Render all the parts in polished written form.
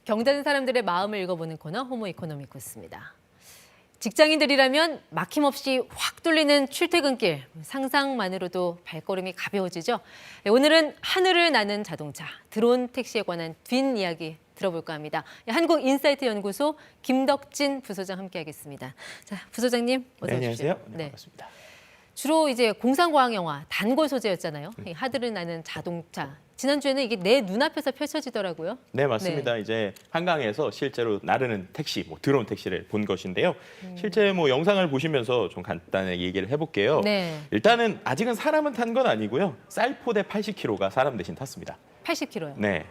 병든 사람들의 마음을 읽어보는 코너 호모 이코노미쿠스입니다. 직장인들이라면 막힘없이 확 뚫리는 출퇴근길, 상상만으로도 발걸음이 가벼워지죠. 오늘은 하늘을 나는 자동차, 드론 택시에 관한 뒷이야기 들어볼까 합니다. 한국인사이트 연구소 김덕진 부소장 함께하겠습니다. 자, 부소장님 어서 오십시오. 안녕하세요. 네, 반갑습니다. 주로 이제 공상과학 영화 단골 소재였잖아요. 하늘을 나는 자동차. 지난주에는 이게 내 눈앞에서 펼쳐지더라고요. 네, 맞습니다. 이제 한강에서 실제로 나르는 택시, 드론 택시를 본 것인데요. 실제 영상을 보시면서 좀 간단하게 얘기를 해볼게요. 네. 일단은 아직은 사람은 탄 건 아니고요. 쌀포대 80kg가 사람 대신 탔습니다. 80kg요. 네.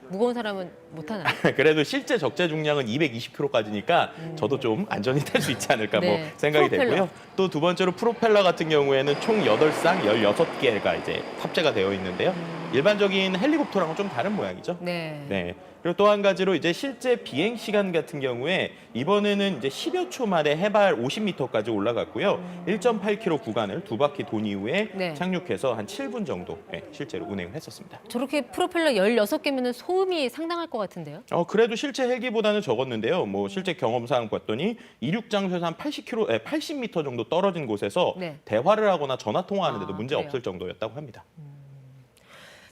무거운 사람은 못 타나요? 그래도 실제 적재 중량은 220kg까지니까 저도 좀 안전히 탈 수 있지 않을까 네. 생각이 프로펠러. 되고요. 또 두 번째로 프로펠러 같은 경우에는 총 8쌍, 16개가 이제 탑재가 되어 있는데요. 일반적인 헬리콥터랑은 좀 다른 모양이죠. 네. 네. 그리고 또 한 가지로 이제 실제 비행 시간 같은 경우에 이번에는 이제 10여 초 만에 해발 50m까지 올라갔고요. 1.8km 구간을 두 바퀴 돈 이후에 네. 착륙해서 한 7분 정도 실제로 운행을 했었습니다. 저렇게 프로펠러 16개면 소음이 상당할 것 같은데요? 그래도 실제 헬기보다는 적었는데요. 실제 경험상 봤더니 이륙장소에서 한 80m 정도 떨어진 곳에서 네. 대화를 하거나 전화 통화하는데도 문제 그래요? 없을 정도였다고 합니다.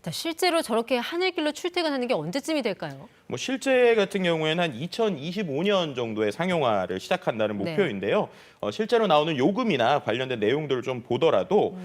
자, 실제로 저렇게 하늘길로 출퇴근하는 게 언제쯤이 될까요? 실제 같은 경우에는 한 2025년 정도에 상용화를 시작한다는 네. 목표인데요. 실제로 나오는 요금이나 관련된 내용들을 좀 보더라도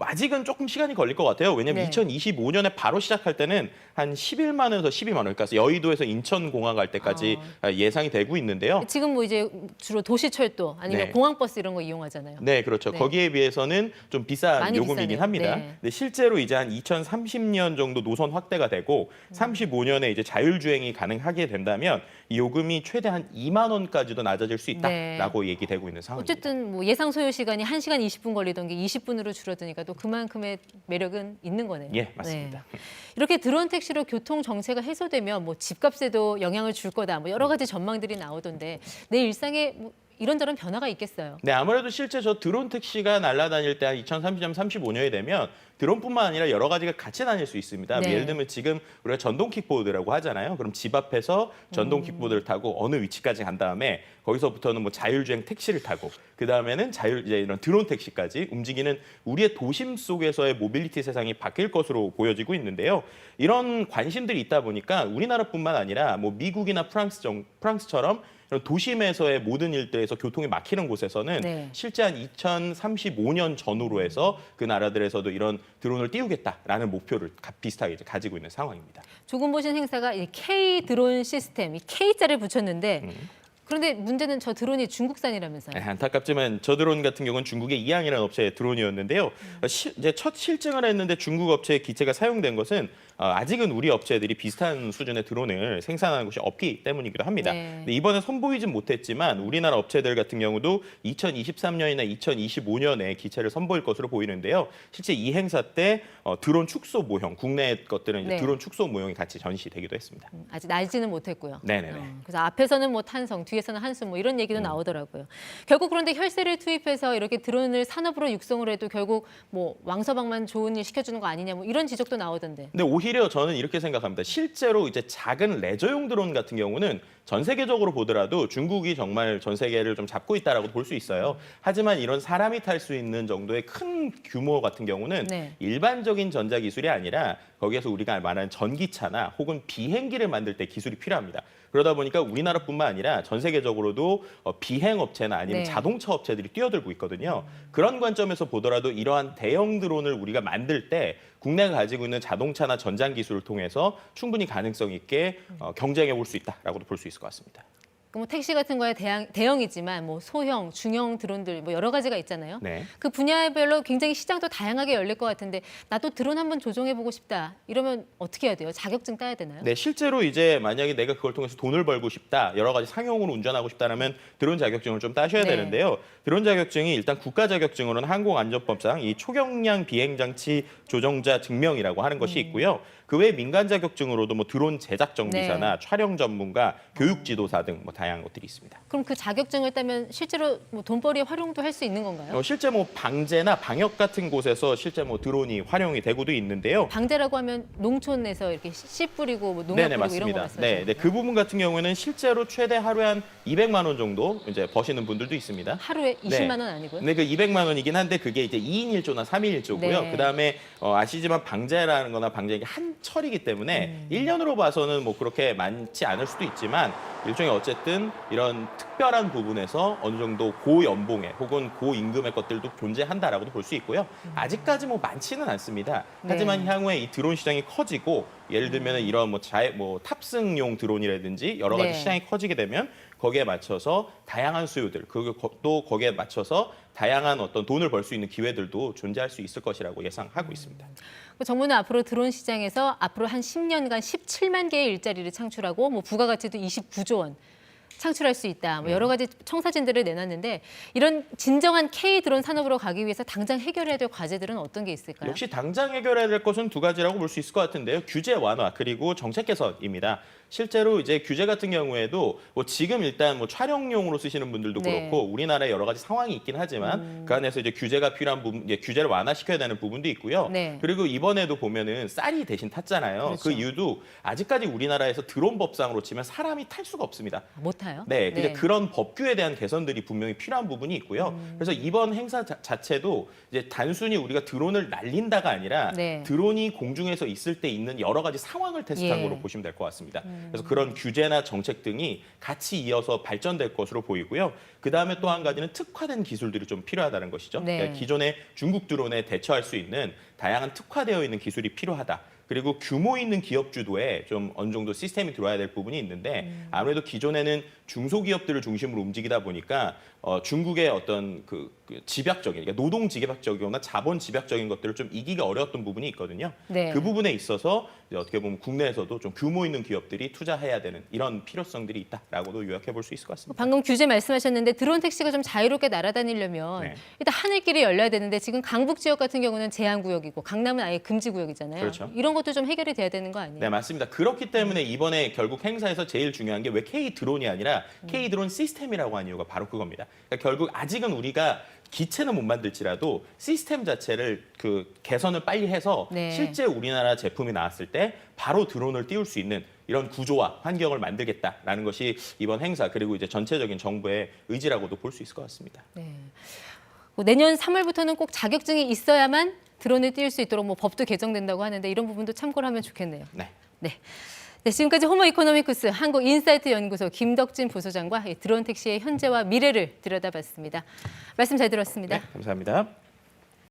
아직은 조금 시간이 걸릴 것 같아요. 왜냐하면 네. 2025년에 바로 시작할 때는 한 11만 원에서 12만 원, 그러니까 여의도에서 인천공항 갈 때까지 예상이 되고 있는데요. 지금 이제 주로 도시철도 아니면 네. 공항버스 이런 거 이용하잖아요. 네, 그렇죠. 네. 거기에 비해서는 좀 비싼 많이 요금이긴 비싸네요. 합니다. 네. 근데 실제로 이제 한 2030년 정도 노선 확대가 되고 35년에 이제 자율주행이 가능하게 된다면 이 요금이 최대 한 2만 원까지도 낮아질 수 있다라고 얘기되고 있는 상황입니다. 어쨌든 예상 소요 시간이 1시간 20분 걸리던 게 20분으로 줄어드니까 또 그만큼의 매력은 있는 거네요. 예, 맞습니다. 네. 이렇게 드론 택시로 교통 정체가 해소되면 집값에도 영향을 줄 거다. 여러 가지 전망들이 나오던데 내 일상에 이런저런 변화가 있겠어요. 네, 아무래도 실제 저 드론 택시가 날아다닐 때 한 2030년, 35년이 되면 드론뿐만 아니라 여러 가지가 같이 다닐 수 있습니다. 네. 예를 들면 지금 우리가 전동 킥보드라고 하잖아요. 그럼 집 앞에서 전동 킥보드를 타고 어느 위치까지 간 다음에 거기서부터는 자율주행 택시를 타고 그 다음에는 이제 이런 드론 택시까지 움직이는 우리의 도심 속에서의 모빌리티 세상이 바뀔 것으로 보여지고 있는데요. 이런 관심들이 있다 보니까 우리나라뿐만 아니라 미국이나 프랑스처럼 도심에서의 모든 일들에서 교통이 막히는 곳에서는 네. 실제 한 2035년 전후로 해서 그 나라들에서도 이런 드론을 띄우겠다라는 목표를 비슷하게 이제 가지고 있는 상황입니다. 조금 보신 행사가 이 K 드론 시스템, 이 K자를 붙였는데 그런데 문제는 저 드론이 중국산이라면서요. 네, 안타깝지만 저 드론 같은 경우는 중국의 이항이라는 업체의 드론이었는데요. 이제 첫 실증을 했는데 중국 업체의 기체가 사용된 것은 아직은 우리 업체들이 비슷한 수준의 드론을 생산하는 곳이 없기 때문이기도 합니다. 네. 근데 이번에 선보이진 못했지만 우리나라 업체들 같은 경우도 2023년이나 2025년에 기체를 선보일 것으로 보이는데요. 실제 이 행사 때 드론 축소 모형, 국내 것들은 이제 네. 드론 축소 모형이 같이 전시되기도 했습니다. 아직 날지는 못했고요. 네네네. 그래서 앞에서는 탄성, 뒤에서는 한숨 이런 얘기도 나오더라고요. 결국 그런데 혈세를 투입해서 이렇게 드론을 산업으로 육성을 해도 결국 왕서방만 좋은 일 시켜주는 거 아니냐 이런 지적도 나오던데. 근데 오히려 저는 이렇게 생각합니다. 실제로 이제 작은 레저용 드론 같은 경우는 전 세계적으로 보더라도 중국이 정말 전 세계를 좀 잡고 있다라고 볼 수 있어요. 하지만 이런 사람이 탈 수 있는 정도의 큰 규모 같은 경우는 네. 일반적인 전자 기술이 아니라 거기에서 우리가 말하는 전기차나 혹은 비행기를 만들 때 기술이 필요합니다. 그러다 보니까 우리나라뿐만 아니라 전 세계적으로도 비행 업체나 아니면 네. 자동차 업체들이 뛰어들고 있거든요. 그런 관점에서 보더라도 이러한 대형 드론을 우리가 만들 때 국내가 가지고 있는 자동차나 전장 기술을 통해서 충분히 가능성 있게 경쟁해 볼 수 있다라고도 볼 수 있을 것 같습니다. 택시 같은 거에 대형이지만 소형, 중형 드론들 여러 가지가 있잖아요. 네. 그 분야별로 굉장히 시장도 다양하게 열릴 것 같은데 나도 드론 한번 조종해보고 싶다. 이러면 어떻게 해야 돼요? 자격증 따야 되나요? 네, 실제로 이제 만약에 내가 그걸 통해서 돈을 벌고 싶다, 여러 가지 상용으로 운전하고 싶다라면 드론 자격증을 좀 따셔야 네. 되는데요. 드론 자격증이 일단 국가 자격증으로는 항공안전법상 이 초경량 비행장치 조종자 증명이라고 하는 것이 있고요. 그 외 민간 자격증으로도 뭐 드론 제작 정비사나 촬영 전문가, 교육 지도사 등 뭐 다양한 것들이 있습니다. 그럼 그 자격증을 따면 실제로 뭐 돈벌이 활용도 할 수 있는 건가요? 실제 뭐 방제나 방역 같은 곳에서 실제 뭐 드론이 활용이 되고도 있는데요. 방제라고 하면 농촌에서 이렇게 씨 뿌리고 뭐 농약 네네, 뿌리고 이런 거 맞습니다. 말씀하시는 네, 그 부분 같은 경우에는 실제로 최대 하루에 한 200만 원 정도 이제 버시는 분들도 있습니다. 하루에 20만 원 아니고요? 네, 그 200만 원이긴 한데 그게 이제 2인 1조나 3인 1조고요. 네. 그다음에 아시지만 방제라는 거나 방제가 한 철이기 때문에 1년으로 봐서는 뭐 그렇게 많지 않을 수도 있지만 일종의 어쨌든 이런 특별한 부분에서 어느 정도 고연봉의 혹은 고임금의 것들도 존재한다라고도 볼 수 있고요. 아직까지 뭐 많지는 않습니다. 하지만 네. 향후에 이 드론 시장이 커지고 예를 들면 이런 뭐 탑승용 드론이라든지 여러 가지 네. 시장이 커지게 되면 거기에 맞춰서 다양한 수요들, 또 거기에 맞춰서 다양한 어떤 돈을 벌 수 있는 기회들도 존재할 수 있을 것이라고 예상하고 있습니다. 정부는 앞으로 드론 시장에서 앞으로 한 10년간 17만 개의 일자리를 창출하고 뭐 부가가치도 29조 원 창출할 수 있다. 뭐 여러 가지 청사진들을 내놨는데 이런 진정한 K 드론 산업으로 가기 위해서 당장 해결해야 될 과제들은 어떤 게 있을까요? 역시 당장 해결해야 될 것은 두 가지라고 볼 수 있을 것 같은데요. 규제 완화 그리고 정책 개선입니다. 실제로 이제 규제 같은 경우에도 뭐 지금 일단 뭐 촬영용으로 쓰시는 분들도 네. 그렇고 우리나라에 여러 가지 상황이 있긴 하지만 그 안에서 이제 규제가 필요한 부분, 이제 규제를 완화시켜야 되는 부분도 있고요. 네. 그리고 이번에도 보면은 쌀이 대신 탔잖아요. 그렇죠. 그 이유도 아직까지 우리나라에서 드론 법상으로 치면 사람이 탈 수가 없습니다. 못 타요? 네, 근데 그런 법규에 대한 개선들이 분명히 필요한 부분이 있고요. 그래서 이번 행사 자체도 이제 단순히 우리가 드론을 날린다가 아니라 네. 드론이 공중에서 있을 때 있는 여러 가지 상황을 테스트한 예. 거로 보시면 될 것 같습니다. 그래서 그런 규제나 정책 등이 같이 이어서 발전될 것으로 보이고요. 그 다음에 또 한 가지는 특화된 기술들이 좀 필요하다는 것이죠. 네. 그러니까 기존의 중국 드론에 대처할 수 있는 다양한 특화되어 있는 기술이 필요하다. 그리고 규모 있는 기업 주도에 좀 어느 정도 시스템이 들어와야 될 부분이 있는데 아무래도 기존에는 중소기업들을 중심으로 움직이다 보니까 중국의 어떤 그 집약적인, 그러니까 노동 집약적이거나 자본 집약적인 것들을 좀 이기가 어려웠던 부분이 있거든요. 네. 그 부분에 있어서 이제 어떻게 보면 국내에서도 좀 규모 있는 기업들이 투자해야 되는 이런 필요성들이 있다라고도 요약해 볼 수 있을 것 같습니다. 방금 규제 말씀하셨는데 드론 택시가 좀 자유롭게 날아다니려면 네. 일단 하늘길이 열려야 되는데 지금 강북 지역 같은 경우는 제한구역이고 강남은 아예 금지구역이잖아요. 그렇죠. 이런 것도 좀 해결이 돼야 되는 거 아니에요? 네, 맞습니다. 그렇기 때문에 이번에 결국 행사에서 제일 중요한 게 왜 K 드론이 아니라 K 드론 시스템이라고 하는 이유가 바로 그겁니다. 그러니까 결국 아직은 우리가 기체는 못 만들지라도 시스템 자체를 그 개선을 빨리 해서 네. 실제 우리나라 제품이 나왔을 때 바로 드론을 띄울 수 있는 이런 구조와 환경을 만들겠다라는 것이 이번 행사 그리고 이제 전체적인 정부의 의지라고도 볼 수 있을 것 같습니다. 네. 내년 3월부터는 꼭 자격증이 있어야만 드론을 띄울 수 있도록 뭐 법도 개정된다고 하는데 이런 부분도 참고를 하면 좋겠네요. 네. 네. 네, 지금까지 호모이코노미쿠스 한국인사이트 연구소 김덕진 부소장과 이 드론 택시의 현재와 미래를 들여다봤습니다. 말씀 잘 들었습니다. 네, 감사합니다.